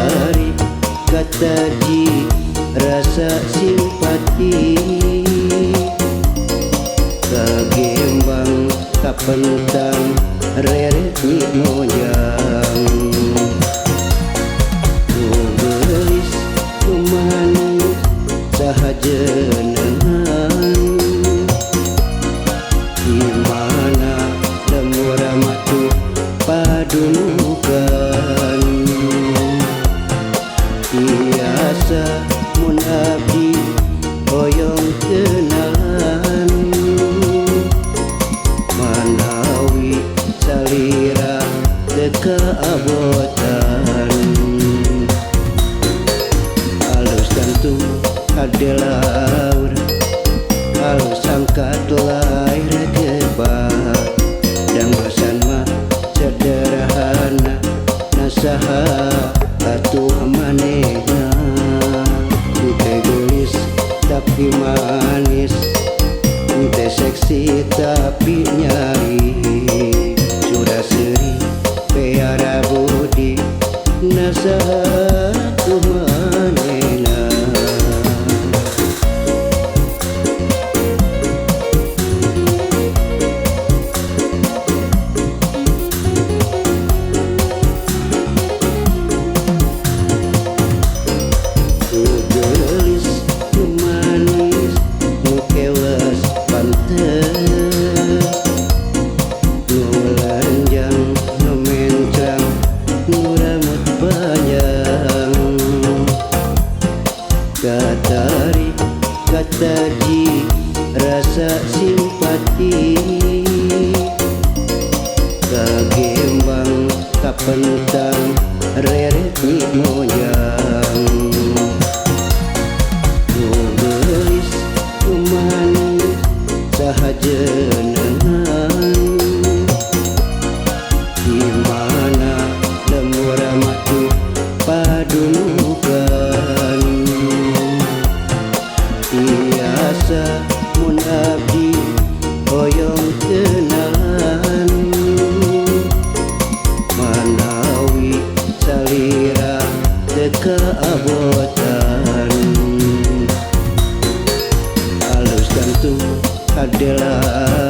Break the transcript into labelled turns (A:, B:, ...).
A: Katari kataji rasa simpati, kagembang kapentang reret ni mojang, gelis manis sahaja nengan, di mana lemur matu padunukan, biasa mun abdi hoyong kenalan, manawi salira teka abotan, halus gantung adelaur, halus angkat lahir kebat, dan bosan mah sederhana nasaha atuh manehna, teh gelis tapi manis, teh seksi tapi nyari, sudah seri peara budi nasaha atuh manehna. Gelis manis nu kewas pantes, nu lanjang nu mencang nu rambut panjang, katari kataji rasa simpati, kagembang kapentang reret ni mojang, gelis manis sahaja nengan, di mana lemur matu padunukan, biasa mun abdi hoyong kenalan, manawi salira teka abotan, halus gantung adalah